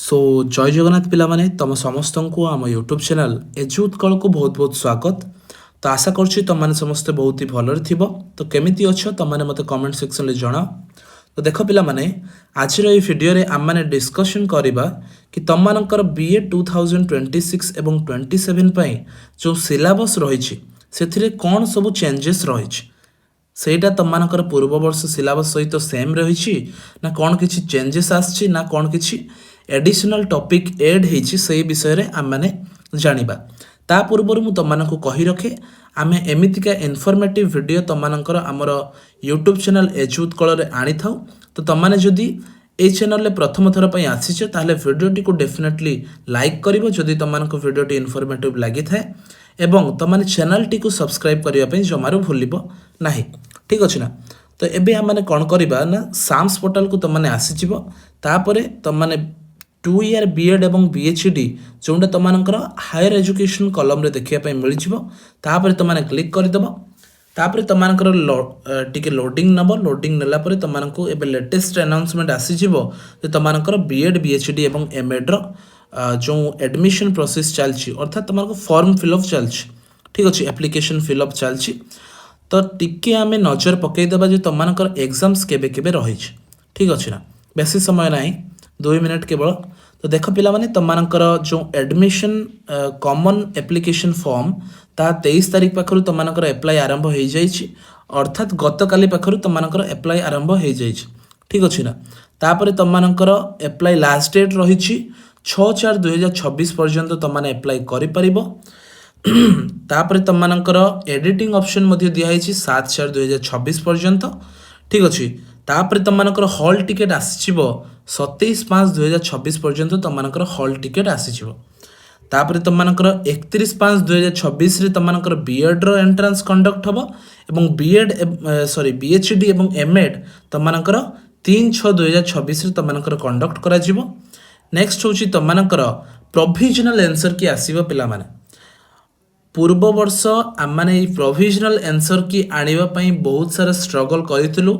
सो जय जगन्नाथ पिला माने तुम समस्त को आम यूट्यूब चैनल एजु उत्कल को बहुत बहुत स्वागत। तो आशा करुँच तुम मैंने समस्ते बहुत ही भलरे थी। तो केमिति अच्छ तुम मैंने मत कमेंट सेक्शन में जनाओ। तो देख पिला माने आज भिडियो रे आम मैंने डिस्कशन करवा कि तुम मानकर BEd 2026 एवं 27 जो सिलेबस रही से कौन सब चेंजेस रही सेटा तुम मानकर पूर्व वर्ष सिलेबस सहित सेम रही ना कौन किसी चेंजेस आसी ना कौन किसी एडिशनल टॉपिक ऐड होती से विषय रे आम मैंने जानिबा। ता पूर्व मु तुम मानक कही रखे आम एमितिका इनफॉर्मेटिव वीडियो तुम मानकर आमर यूट्यूब चैनल एजु उत्कल रे आनी थाउ। तो तुम माने जदि ए चैनल रे प्रथम थर पई आसीछ ताहले वीडियोटी को डेफिनेटली लाइक करिवो जदि तुम मानक वीडियोटी इनफॉर्मेटिव लागि थाए एवं तुम माने चैनल टी को सब्सक्राइब करिया पई जमारो भूलिबो नाही। ठीक अछि ना। तो एबे हम माने कोन करिबा ना साम्स पोर्टल को तुम माने आसीजिवो तापरे तुम माने 2 ईयर BEd एवं PhD जोंडा तुम मानकर हायर एजुकेशन कॉलम रे देखिया पई मिल जिवो तापरे तुम माने क्लिक कर दबो। तापरे तुम मानकर टिके लोडिंग नबो लोडिंग नेला परे तुम मानकु एबे लेटेस्ट अनाउंसमेंट आसी जिवो जे तुम मानकर BEd PhD एवं MAd रो जो एडमिशन प्रोसेस चलछि अर्थात तुम मानकु फॉर्म फिलअप चलछि। ठीक अछि एप्लीकेशन फिलअप चलछि। तो टिके आमे नजर पकई देबा जे तुम मानकर एग्जाम्स केबे केबे रही। ठीक अछि ना। बेसी समय नाही 2 मिनट केवल। तो देख पिला माने तुम मानकर जो एडमिशन कॉमन एप्लीकेशन फॉर्म ता 23 तारीख पाखरु तुम मानकर अप्लाई आरंभ हो जाइछि अर्थात गतकाली पाखरु तुम मानकर अप्लाई आरंभ हो जाइछि। ठीक अछि ना। तापरे तुम मानकर अप्लाई लास्ट डेट रहिछि 6/4/2026 पर्यंत तुम माने अप्लाई करि परिबो। तापरे तुम मानकर एडिटिंग ऑप्शन मध्ये दिया है 7/4/2026 पर्यंत। ठीक अच्छे। तापरे तुम मानकर हॉल टिकेट आसीजिवो 27/5/2026 पर्यंत तुम मानकर हॉल टिकेट आसीजिवो। तापरे तुम मानकर 31/5/2026 रे तुम मानकर BEd रो एंट्रेंस कंडक्ट हबो एवं PhD एवं MAd तुम मानकर 3/6/2026 रे तुम मानकर कंडक्ट करा जिवो। नेक्स्ट होची तुम मानकर प्रोविजनल आंसर की आसीबो पिला माने पूर्व वर्ष आम मैंने प्रोविजनल आंसर की आनिबा पई बहुत सारा स्ट्रगल करितलु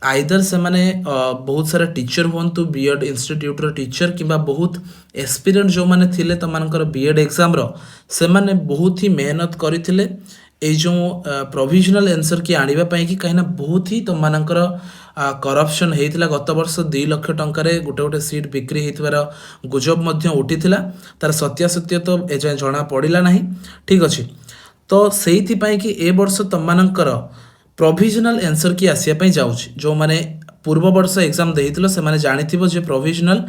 आइदर से माने बहुत सारा टीचर हुंतु BEd इंस्टीट्यूट रो टीचर किबा बहुत एस्पिरेंट जो माने थिले त मानकर BEd एग्जाम रो से माने बहुत ही मेहनत करिथिले ए जो प्रोविजनल आंसर की आनिबा पई कि कहिना बहुत ही तो मानकर करप्शन हेतिला गत वर्ष 2 लाख टंका रे गोटे गोटे सीट बिक्री हेतिबार गुजब मध्य उठिथिला तार सत्यासत्य तो एजा जणा पड़िला नाही। ठीक अछि। तो सेहिथि पई कि ए वर्ष तुम मानकर प्रोविजनल आंसर की आसिया पई जाउछि जो माने पूर्व वर्ष एग्जाम देहितलो से माने जानिथिबो जे प्रोविजनल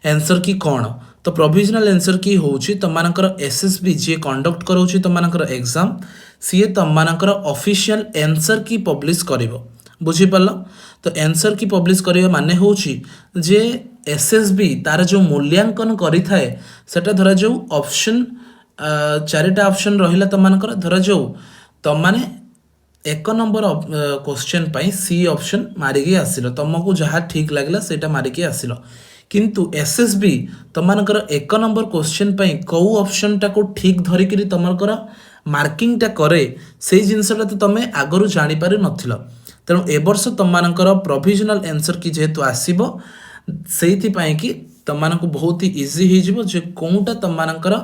आंसर की कोन। तो प्रोविजनल आंसर की होउछि तुम मानकर SSB जे कंडक्ट करोछि तुम मानकर एग्जाम सीए तुम मानकर ऑफिशियल आंसर की पब्लिश करिवो। बुझी पारलो। तो आंसर की पब्लिश करिया माने होउछि जे SSB तार जो मूल्यांकन करि थाए सेटा धरा जो ऑप्शन 4टा ऑप्शन रहिला तुम मानकर धरा जो तुम माने 1 नंबर क्वेश्चन पाई सी ऑप्शन मारिकी आसिलो तुमको जहाँ ठीक लगला सेटा मारिकी आसिलो किंतु SSB तुम मानकर 1 नंबर क्वेश्चन पाई कौ ऑप्शन टा को ठीक धरिकी तुमकर मार्किंग टा करे से जिनसटा तो तुम आगरू जानी पारि नथिलो। तेणु ए वर्ष तुम मानकर प्रोविजनल आंसर की जेहेतु आसीबो सेहिथि पई कि तुम मानक बहुत ही इजी हो जिवो जे कोनटा तुम मानकर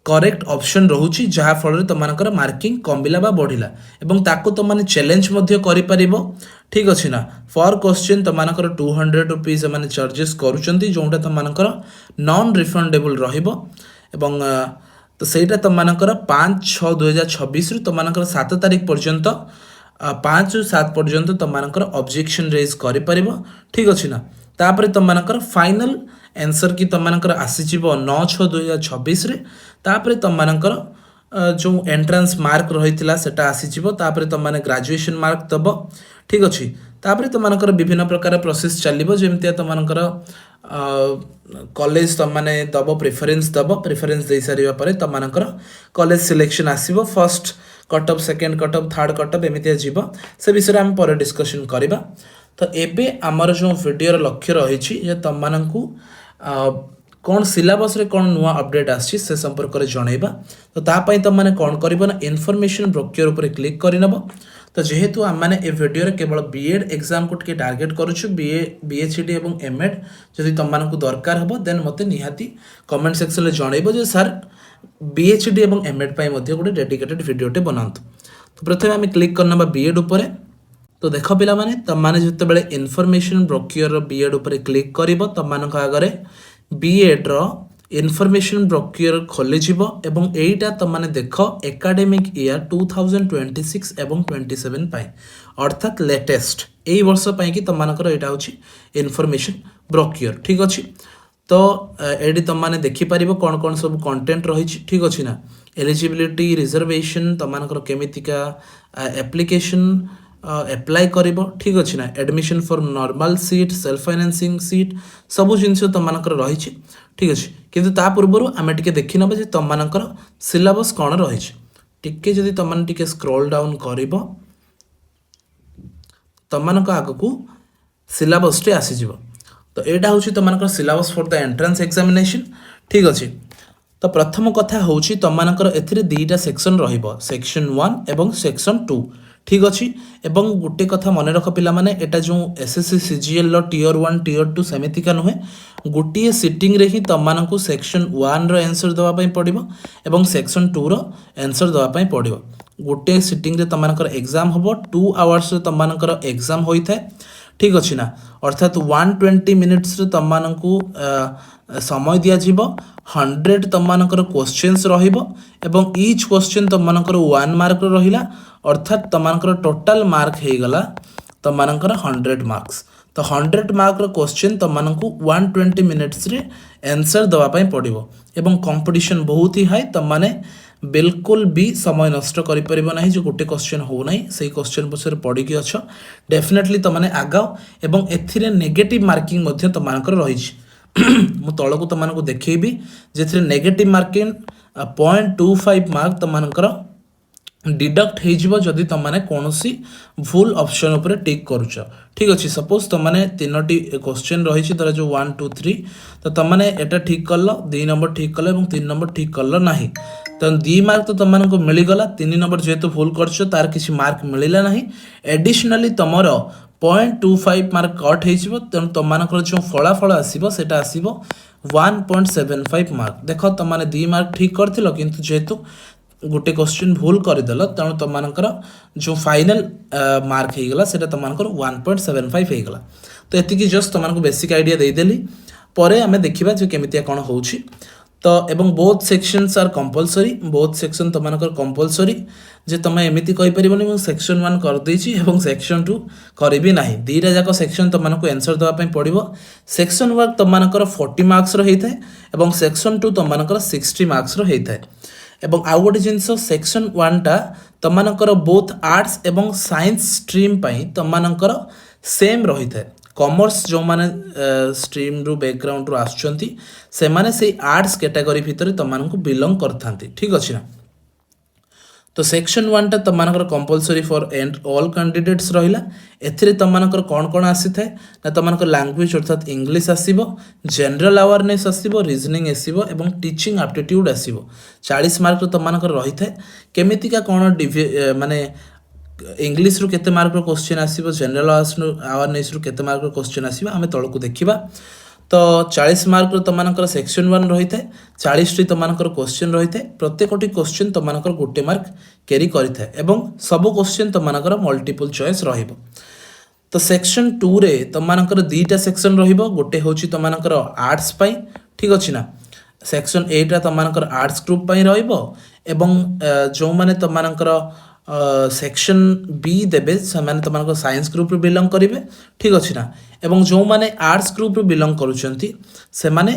करेक्ट ऑप्शन रहुछि जहाँ फल तुम मानकर मार्किंग कमिला बा बढ़िला एवं ताको तुम माने चैलेंज मध्य करि परिबो। ठीक अछि ना। फॉर क्वेश्चन तुम मानकर 200 रुपीस माने चार्जेस करूचंती जोंटा तुम मानकर नॉन रिफंडेबल रहिबो एवं तो सेटा तुम मानकर 5/6/2026 रु तुम मानकर 7 तारीख पर्यंत 5/7 पर्यंत तुम मानकर ऑब्जेक्शन रेज करि परिबो। ठीक अछि ना। तापरे तुम मानकर फाइनल आंसर की तुम मानकर आसीजिवो 9/6/2026 रे तापरे तुम मानकर जो एंट्रेंस मार्क रहितिला सेटा आसीजिवो तापरे तुम माने ग्रेजुएशन मार्क दबो। ठीक अछि। तापरे तुम मानकर विभिन्न प्रकार प्रोसेस चलिबो जेमति तुम मानकर कॉलेज तुम माने दबो प्रेफरेंस दे सारिबा परे तुम मानकर कॉलेज सिलेक्शन आसीबो first cut off second cut off third cut off एमितिया जीवो से विषय हम पर डिस्कशन करिबा। तो एबे हमर जो वीडियो लक्ष्य रही जे तुम मानकु कौन सिलेबस रे कौन नुआ अपडेट आछि से संपर्क रे जणैबा। तो ता पई तुम माने कौन करिबो ना इन्फॉर्मेशन ब्रोक्योर ऊपर क्लिक करि नबो। तो जेहेतु आम मैंने ए भिडियो केवल बीएड एग्जाम को टार्गेट करुछु बीएचडी और एमएड जदि तुम मानक दरकार हम देन मत निहाती कमेंट सेक्शन में जनइब जे सर बीएचडी और एमएड गोटे डेडिकेटेड भिडियोटे बनातु। तो प्रथम आम क्लिक करना बीएड उपर। तो देख पिला माने तुम माने जिते इनफॉरमेशन ब्रोक्योर बीएड उपर क्लिक कर तुम आगे बीएड रो इनफॉरमेशन ब्रोक्योर खोली एवं एटा तुम माने देख एकेडमिक ईयर 2026 एवं 27 पाई अर्थात लेटेस्ट यही वर्ष पाई कि तुम मानकर एटा होची इनफॉरमेशन ब्रोक्योर। ठीक अच्छे। तो एडी तुम माने देखि पारिबो कौन कौन सब कंटेंट रही। ठीक अच्छे ना। एलिजिबिलिटी रिजर्वेशन तुम मानकर केमितिका एप्लिकेशन एप्लाई करिबो। ठीक अच्छे ना। Admission for normal seat self financing seat सबू जिनस तुम मानकर रही। ठीक अच्छे। किंतु ता पूर्व आम टे देखी नबा जे तुम मानकर सिलेबस कौन रही। टिके जदि तुम माने टिके स्क्रॉल डाउन करिबो तुम मानक आगकू सिलेबस टे आसीजिवो। तो एटा होची तुम मानकर syllabus for the entrance examination. ठीक अच्छे। तो प्रथम कथा होची तुम मानकर एथिरे दुईटा सेक्शन रहिबो सेक्शन 1 एवं सेक्शन 2। ठीक अच्छे। एवं गोटे कथा मन रख पिला माने एटा जो एसएससी सीजीएल लो टियर 1 टियर 2 सेमितिका नुहे गोटे सिटिंग रे ही तुम मानकू सेक्शन 1 रो आंसर दवा पई पड़िबो एवं सेक्शन 2 रो आंसर दवा पई पड़िबो। गोटे सिटिंग रे तुम मानकर एग्जाम हबो 2 आवर्स रे तुम मानकर एग्जाम होई थाए। ठीक अच्छे ना। अर्थात 120 मिनिट्स रे तुम मानकू समय दिया जीवो 100 तुम मानकर क्वेश्चंस रहिबो एवं ईच क्वेश्चन तुम मानकर 1 मार्क रो रहिला अर्थात तुम मानकर टोटल मार्क हे गला तुम मानकर 100 मार्क्स। तो 100 मार्क रो क्वेश्चन तुम मानकू 120 मिनिट्स रे आंसर दवा पई पड़िबो एवं कंपटीशन बहुत ही हाई। तुम माने बिल्कुल भी समय नष्ट करि परिबो नाही जो गोटे क्वेश्चन हो नाही सेही क्वेश्चन पछर पड़ी कि अछ डेफिनेटली तुम माने आगाओ एवं एथिरे नेगेटिव मार्किंग मध्ये तुम मानकर रही मु तळको तुम मानकू देखैबी जेथिरे नेगेटिव मार्किंग 0.25 मार्क तुम मानकर डिडक्ट हो जदि तुम मैंने कौन भूल ऑप्शन उपर टिक करुच। ठीक अच्छे। सपोज तुम मैंने 3टी क्वेश्चन रही तरह जो 1 2 3 तो तुम मैंने एटा ठीक कल 2 नंबर ठीक कल 3 नंबर ठीक कल ना तो 2 मार्क तो तुमको मिलगला 3 नंबर जेहेतु भूल कर तार किसी मार्क मिलला ना एडिशनली तुम 0.25 मार्क कट हो तेणु तुम मानकर जो फलाफल आसो से आसो 1.75 मार्क। देख तुम मैंने 2 मार्क ठीक कर किंतु जेहेतु गोटे क्वेश्चन भूल करदेल तेणु तुम मानकर जो फाइनल मार्क होगा से तुम मानकर 1.75 होगा। तो ये जस्ट तुमको बेसिक आइडिया देदेली पर आम देखा जो केमितिया कौन हो। तो एवं both sections are compulsory both section तुम मानकर कंपलसरी जे तुम एमती कहींपर सेक्शन 1 कर देछि एवं सेक्शन 2 करी ना दीटा जाक सेक्शन तुमको आंसर दवाई पड़ो। सेक्शन 1 तुम मानकर 40 मार्क्स होता है एवं सेक्शन 2 तुम मानकर 60 मार्क्स होता है। एवं आउ गोटे जिनस सेक्शन 1 टा तुम मानकर बोथ आर्ट्स एवं साइंस स्ट्रीम पाई तुम मानकर सेम रही है। कॉमर्स जो माने स्ट्रीम रु बैकग्राउंड रु आसुचंती से माने से आर्ट्स कैटेगरी भितर तुम मानक बिलोंग करथांती। ठीक अच्छे ना। तो सेक्शन 1 टा तुम मानकर compulsory for and all candidates रहिला एथिरे तुम मानकर कौन कौन आसी थाए ना तुम मानकर लैंग्वेज अर्थात इंग्लिश आसीबो जनरल अवेयरनेस आसीबो रीजनिंग आसीबो एवं टीचिंग एप्टीट्यूड आसीबो 40 मार्क रो तुम मानकर रही थाए केमितिका कौन माने इंग्लिश रु केते मार्क रो क्वेश्चन आसीबो जनरल अवेयरनेस रु केते मार्क रो क्वेश्चन आसीबो आमे तळकु देखिबा। तो 40 मार्क रो तुम मानकर सेक्शन 1 रही थाए 40 टी तुम मानकर क्वेश्चन रही थाए प्रत्येकटी क्वेश्चन तुम मानकर गोटे मार्क कैरी करि थाए एवं सब क्वेश्चन तुम मानकर मल्टीपल चॉइस रहिबो। तो सेक्शन 2 रे तुम मानकर दुईटा सेक्शन रहिबो गोटे होची तुम मानकर आर्ट्स पाई। ठीक अछि ना। सेक्शन 8 रा तुम मानकर आर्ट्स ग्रुप पाई रहिबो एवं जो माने तुम मानकर सेक्शन बी देबे से माने तुम मानकर साइंस ग्रुप रे बिलोंग करिवे। ठीक अछि ना। एवं जो माने आर्ट्स ग्रुप रे बिलोंग करूचंती से माने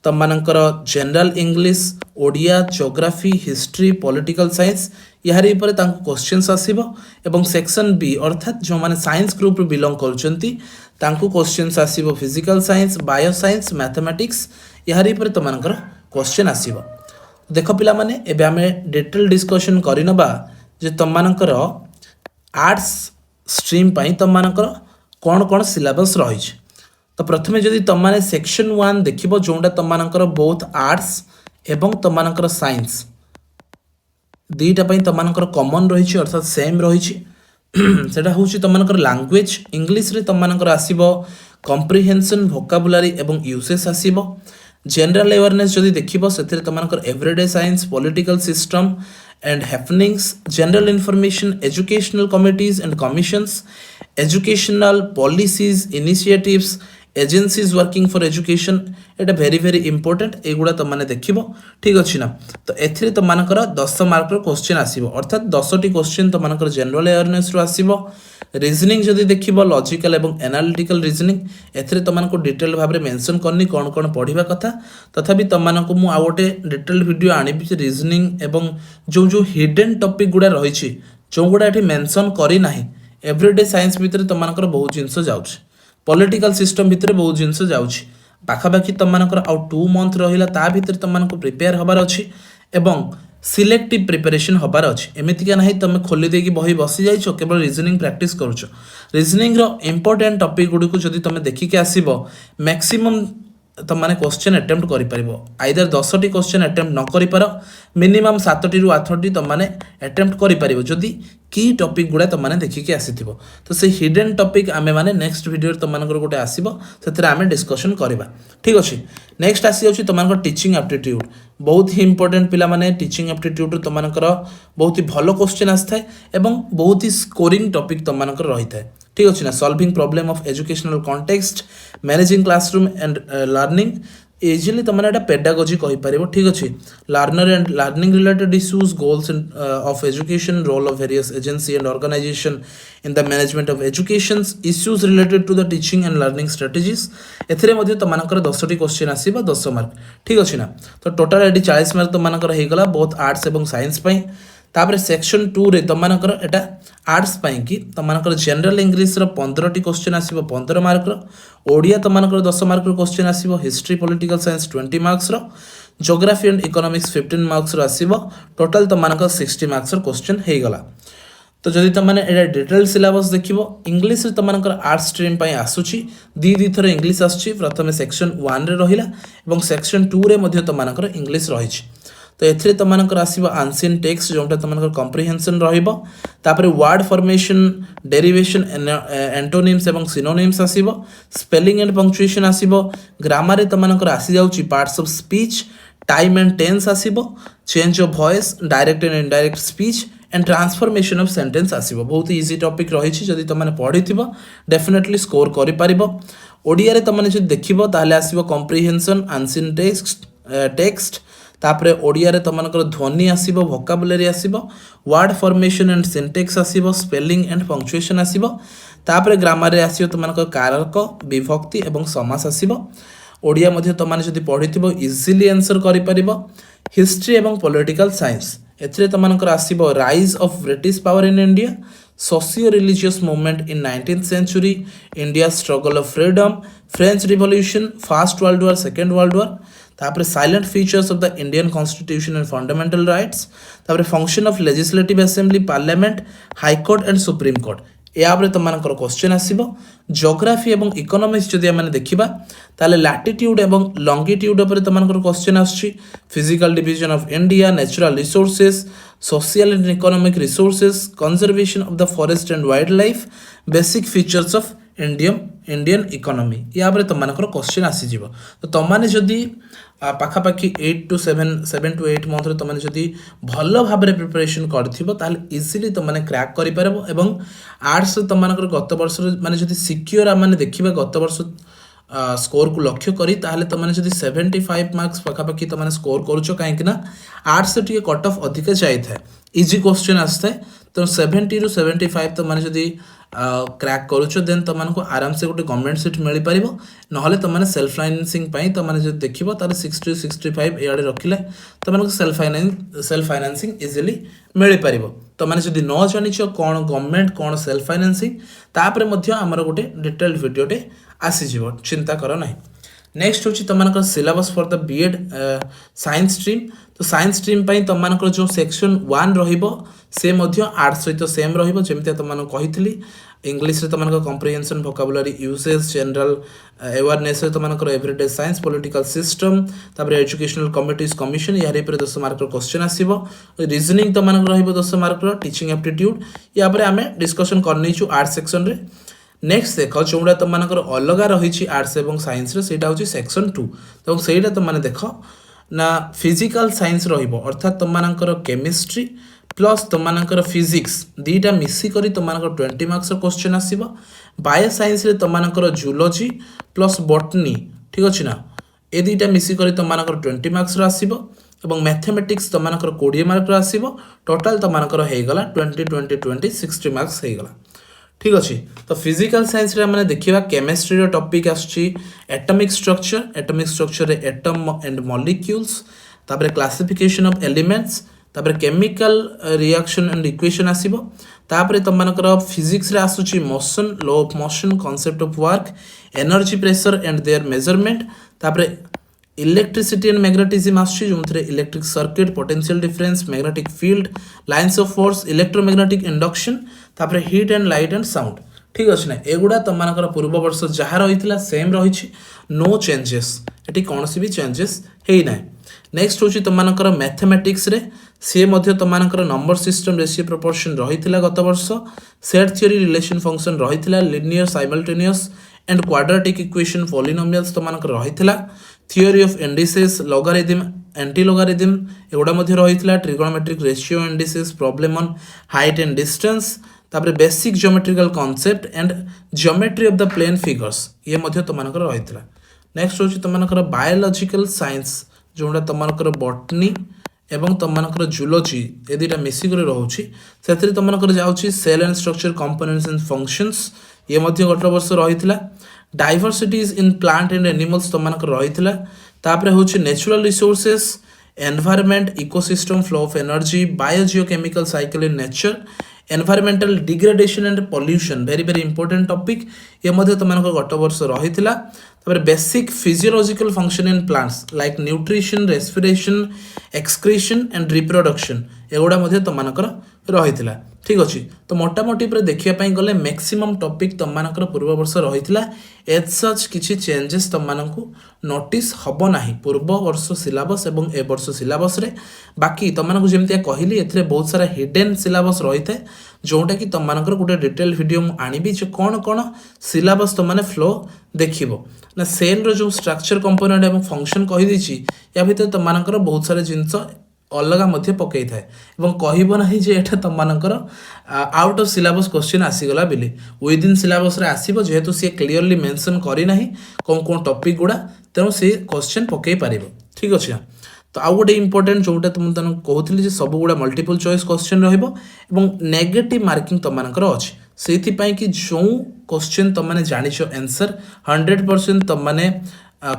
तुम मानकर general English Odia geography history political science यारी पर तांको क्वेश्चंस आसीबो एवं सेक्शन बी अर्थात जो माने साइंस ग्रुप रे बिलोंग करूचंती तांको क्वेश्चंस आसीबो physical science bio science mathematics यारी पर तुम मानकर क्वेश्चन आसीबो। देख पिला माने एबे आमे डिटेल डिस्कशन करिनबा जे तुम मानकर आर्ट्स स्ट्रीम पाई तुम मानकर कौन कौन सिलेबस रही। तो प्रथमे जदि तुम माने सेक्शन 1 देखिबो जोंडा तुम मानकर बोथ आर्ट्स एवं तुम मानकर साइंस दुईटा तुम मानकर कॉमन रही अर्थात सेम रही सेटा होची तमनकर लैंग्वेज इंग्लिश रे तमनकर आसीबो कॉम्प्रिहेंशन वोकाबुलरी एवं यूसेज आसीबो जनरल अवेयरनेस जदि देखिबो सेथिरे तमनकर everyday science political system and happenings general information educational committees and commissions educational policies initiatives agencies working for education एटा वेरी वेरी इंपोर्टेंट एगुड़ा तुम मैंने देखिबो ठीक अच्छी ना तो एथिरे तुम मानकर 10 मार्क रो क्वेश्चन आसीबो अर्थात 10टी क्वेश्चन तुम मानकर जनरल अवेयरनेस रो आसीबो रीजनिंग जदि देखिबो लॉजिकल एवं एनालिटिकल रीजनिंग एथिरे तुम मानको डिटेल भाव में मेंशन करनी कौन कौन पढ़िबा कथा तथापि तुम मानको मु आ गोटे डिटेल वीडियो आनिबि रीजनिंग एवं जो जो हिडन टॉपिक गुडा रहिछि जो गुडा एठी मेंशन करी नाही एवरीडे साइंस भितर तुम मानकर बहुत जिंस जाउछि पॉलिटिकल सिस्टम भितर बहुत जिनस जाउछि पाखापाखि तुमମାନଙ୍କର आउ 2 मंथ रहिला ता भितर तुमମାନଙ୍କୁ प्रिपेयर हबार अछि एवं सिलेक्टिव प्रिपरेशन हबार अछि एमिति का नाही तुम खोली देकी बही बसी जाइछो केवल रीजनिंग प्रैक्टिस करूछो रीजनिंग रो इंपोर्टेंट टॉपिक गुडी को जदी तुम देखि के आसीबो मैक्सिमम तुम माने क्वेश्चन अटेम्प्ट करि परिबो आइदर 10टी क्वेश्चन अटेम्प्ट न करि पारो मिनिमम 7टी रु 8टी तुम माने अटेम्प्ट करि परिबो जदी की टॉपिक गुडा तुम माने देखि के आसीथिबो तो से हिडन टॉपिक आमे माने नेक्स्ट वीडियो तुम मानकर गोटे आसीबो सेतरे आमे डिस्कशन करबा ठीक अछि नेक्स्ट आसी जाउछि तुम मानकर टीचिंग एप्टीट्यूड बहुत ही इंपोर्टेंट पिला माने टीचिंग एप्टीट्यूड तुम मानकर बहुत ही भलो क्वेश्चन आस्थाय एवं बहुत ही स्कोरिंग टॉपिक तुम मानकर रहिथाय ठीक अच्छे ना solving problem of educational context managing classroom and learning easily तुमने एटा पेडागोजी कहि परिबो ठीक अच्छे learner and learning related issues goals of education role of various agency and organisation in the management of education issues related to the teaching and learning strategies एथिरे मध्ये तुमनकर 10टी question आसीबा 10 mark ठीक अच्छे ना तो टोटल एडी 40 मार्क तुमनकर हे गला both arts एवं science पई तापर सेक्शन 2 रे तुमनकर एटा आर्ट्स पई कि तुमनकर जनरल इंग्लिश रो 15टी क्वेश्चन आसीबो 15 मार्क रो ओडिया तुमनकर 10 मार्क रो क्वेश्चन आसीबो हिस्ट्री पॉलिटिकल साइंस 20 मार्क्स रो ज्योग्राफी एंड इकोनॉमिक्स 15 मार्क्स रो आसीबो टोटल तुमनकर 60 मार्क्स रो क्वेश्चन हे गला तो जदि तुमने एटा डिटेल सिलेबस देखिबो इंग्लिश रे तुमनकर आर्ट्स स्ट्रीम पई आसुची दी थर इंग्लिश आसुची प्रथमे सेक्शन 1 रे रहिला एवं सेक्शन 2 रे मध्ये तुमनकर इंग्लिश रहिछि तो एथिरे तुमनकर आसीबो एंशिएंट टेक्स्ट जोंटा तुमनकर कॉम्प्रिहेंशन रहिबो तापरे वर्ड फॉर्मेशन डेरिवेशन एंटोनिम्स एवं सिनोनिम्स आसीबो स्पेलिंग एंड पंक्चुएशन आसीबो ग्रामर रे तुमनकर आसी जाउची parts of speech time and tense आसीबो change of voice direct and indirect speech and transformation of sentence आसीबो बहुत इजी टॉपिक रहिछि जदि तुमने पढिथिबो डेफिनेटली स्कोर करि परिबो ओडिया रे तुमने जदि देखिबो ताले आसीबो कॉम्प्रिहेंशन एंशिएंट टेक्स्ट तापरे ओडिया रे तुमनकर ध्वनि आसीबो वोकाबुलरी आसीबो वर्ड फॉर्मेशन एंड सिंटैक्स आसीबो स्पेलिंग एंड पंक्चुएशन आसीबो तापरे ग्रामर रे आसीबो तुमनकर कारक विभक्ति एवं समास आसीबो ओडिया मध्ये तुमने जदि पढिथिबो इजीली आंसर करि परिबो हिस्ट्री एवं पॉलिटिकल साइंस एथिरे तुमनकर आसीबो rise of British power in India socio religious movement in 19th century India struggle of freedom French revolution first world war second world war तापरे salient features of the Indian constitution and fundamental rights तापरे function of legislative assembly parliament high court and supreme court याबरे तुमनकर question आसीबो geography एवं economics जदि आमे देखिबा ताले लैटिट्यूड एवं लॉन्गिट्यूड ऊपर तुमनकर क्वेश्चन आछि physical division of India natural resources social and economic resources conservation of the forest and wild life basic features of Indian economy याबरे तुमनकर क्वेश्चन आसी जिवो तो तुमने जदि पाखापाखि 8 to 7 मंथ तुमने जदि भल भाव में प्रिपरेशन करथिबो ताले इजीली तुमने क्रैक करि परबो एवं आर्ट्स तुमनकर गत वर्ष माने जदि सिक्योर माने देखिबा गत वर्ष स्कोर को लक्ष्य करी ताहले तुमने जदि 75 मार्क्स पाखापाखि तुमने स्कोर करूछो काहेकि ना आर्ट्स से टिके कट ऑफ अधिक जाई थाए इजी क्वेश्चन आस्ते तो 70 to 75 तुमने जदि क्रैक करूछो देन तुमको आराम से गोटे गवर्नमेंट सीट मिल पारिबो नहले तुमने सेल्फ फाइनेंसिंग पई तुमने जदि देखिबो ताले 60 65 याडे रखिले तुमको सेल्फ फाइनेंसिंग इजीली मिल पारिबो तुमने जदि न जानिछो कोन गवर्नमेंट कोन सेल्फ फाइनेंसिंग तापरे मध्ये हमर गोटे डिटेल्ड वीडियोटे आसी जीवो चिंता करो नहीं नेक्स्ट होची तुमनकर syllabus for the BEd science stream तो साइंस स्ट्रीम पई तुमनकर जो सेक्शन 1 रहिबो से मध्ये आर्ट्स सहित सेम रहिबो जेमते तुमन कहितली इंग्लिश रे तुमको comprehension vocabulary usage general awareness रे तुमको एवरीडे साइंस पॉलिटिकल सिस्टम तापर एजुकेशनल कमिटीज कमिशन यार पर 10 मार्क क्वेश्चन आसीबो रीजनिंग तुमको रहइबो 10 मार्क टीचिंग एप्टीट्यूड या पर आमे डिस्कशन करनी छु आर्ट सेक्शन रे नेक्स्ट देख जोड़ा तुमको अलग रही आर्ट्स और साइंस रे सेटा होची सेक्शन 2 तो सेटा तुमने देख ना फिजिकल साइंस रहिबो अर्थात तुमको केमिस्ट्री प्लस तुमको फिजिक्स दीटा मिसिक तुमको 20 मार्क्स क्वेश्चन आसीबो बायो साइंस रे तुमको जूलॉजी प्लस बॉटनी ठीक अच्छे ना ए दुईटा मिसिक तुमको 20 मार्क्स आसीबो এবং मैथमेटिक्स तुमको 20 मार्क आसीबो टोटल तुमको होगला 20 60 मार्क्स होगला ठीक अच्छे तो फिजिकल साइंस रे मैंने देखा केमिस्ट्री रो टॉपिक आसची atomic structure atom and molecules तापर क्लासिफिकेशन ऑफ एलिमेंट्स तापर केमिकल रिएक्शन एंड इक्वेशन आसीबो तापर तुमको फिजिक्स रे आसुची motion law of motion concept of work energy pressure and their measurement तापर इलेक्ट्रिसिटी एंड मैग्नेटिज्म आसुची जो electric circuit potential difference magnetic field lines of force electromagnetic induction तापर heat and light and sound ठीक अच्छे ना एगुड़ा तुमको पूर्व वर्ष जहाँ रही सेम रही नो चेंजेस ये कौन सी भी चेंजेस है ना नेक्स्ट हूँ तुमको मैथमेटिक्स रे सी तुमको नंबर सिस्टम रेशियो प्रोपोर्शन रही गत वर्ष सेट थ्योरी रिलेशन फंक्शन रही linear simultaneous and quadratic equation polynomials तुमको रही theory of indices logarithm anti logarithm एगुड़ा रही trigonometric ratio indices problem on height and distance तापर basic geometrical concept and geometry of the plane figures ये तुमको रही next हूँ तुमको बायोलॉजिकल साइंस जोटा तुमको बॉटनी एवं तुमको जूलॉजी ये दुईटा मिसिक रोचे से तुमको जाऊँगी cell and structure components and functions ये गत वर्ष रही diversities in plant and animals तुमको रही तापर हूँ natural resources environment ecosystem flow of energy biogeochemical cycle in nature environmental degradation and pollution very very important topic ये तुमको गत वर्ष रही तापर basic physiological function in plants like nutrition respiration excretion and reproduction एगुड़ा तुमको रही ठीक अच्छे तो मोटामोटी देखापी गले मैक्सिमम टॉपिक तुमको पूर्व वर्ष रही एज सच किसी चेंजेस तुमको नोटिस हम ना पूर्व वर्ष सिलेबस और ए वर्ष सिलेबस रे बाकी तुमको जमी कहली ए बहुत सारा हिडन सिलेबस रही है जोटा कि तुमको गोटे डिटेल वीडियो आनिबी जो कौन कौन सिलेबस तुमने फ्लो देखिबो ना सेल रो जो स्ट्रक्चर कंपोनेंट और फंक्शन कहीदी या भर तुमको बहुत सारा जिनस अलग पकई थाए कहब ना जे एटा तुमको आउट ऑफ सिलेबस क्वेश्चन आसीगला बोली विदिन सिलेबस रे आसीबो जेहेतु सी क्लीयरली मेंशन करी नाही कौन कौन टॉपिक गुड़ा तेणु से क्वेश्चन पकई पारिबो ठीक अच्छे तो आउ गोटे इंपोर्टेंट जोटा तुमको कहती सब गुड़ा मल्टीपल चॉइस क्वेश्चन रहिबो एवं नेगेटिव मार्किंग तुमको अच्छी से कि जो क्वेश्चन तुमने जानिछ आंसर 100% तुमने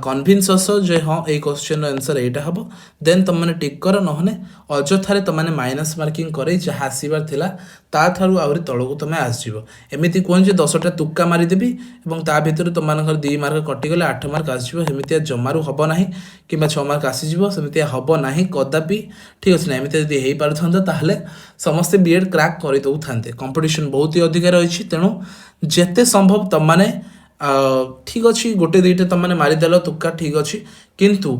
कन्भिन्स अस जे हाँ ये क्वेश्चन आंसर यहाँ हम देन तुमने टिक कर नहने अजथारे तुमने माइनस मार्किंग करे जहाँ आसबार थिला ताठारु आहरी तलू तुम आसो एमती कहूँ 10टा तुक्का मारिदेवी और ता भर तुम 2 मार्क कटिगले 8 मार्क आसमितिया जमारू हम ना कि 6 मार्क आसीज सेमती हम ना कदापि ठीक अच्छे ना एमती जब हो पार ताहले समस्ते बीएड क्रैक कर दौ था कंपटीशन बहुत ही अधिक रही तेणु जेते संभव तुमने ठीक अच्छे गोटे दुईटा तुमने मारिदेल तुक्का ठीक अच्छे किंतु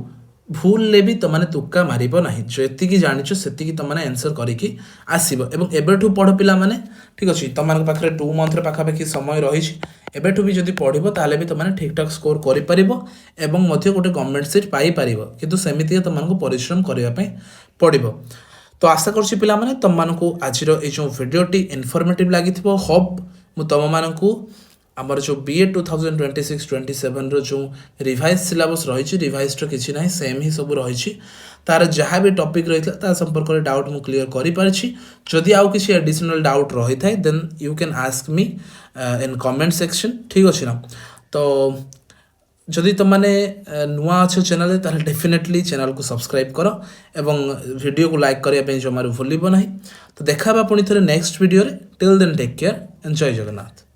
भूल ले भी तुमने तुक्का मारिब ना जी जानिछ से तुमने आंसर करके आसब और एबेठू पढ़ पिला माने ठीक अच्छे तुम पाखे 2 मंथ पाखापाखि समय रही एबेठू भी जब पढ़ो ताले भी तुमने ठीक ठाक स्कोर कर गोटे गवर्नमेंट सीट पाइपर किंतु सेमती तुमको परिश्रम करने पड़ो तो आशा करछि पिला माने तुमको आज जो वीडियोटी इनफॉर्मेटिव लगी होप मु तुम मानकू आमर जो BEd 2026-27 रो जो रिवाइज सिलेबस रही रिवाइज किसी ना सेम ही सब रही तार जहाँ भी टॉपिक रही है संपर्क में डाउट मु क्लियर कर पारिछि जदि आउ किसी एडिशनल डाउट रही था then you can ask me in comment section ठीक अच्छे ना तो जदि तुमने नुआ अच्छे चैनल तार डेफिनेटली चैनल को सब्सक्राइब कर एवं वीडियो को लाइक करने जमार भूल ना तो देखा पुणी थे next video till then take care and जय जगन्नाथ।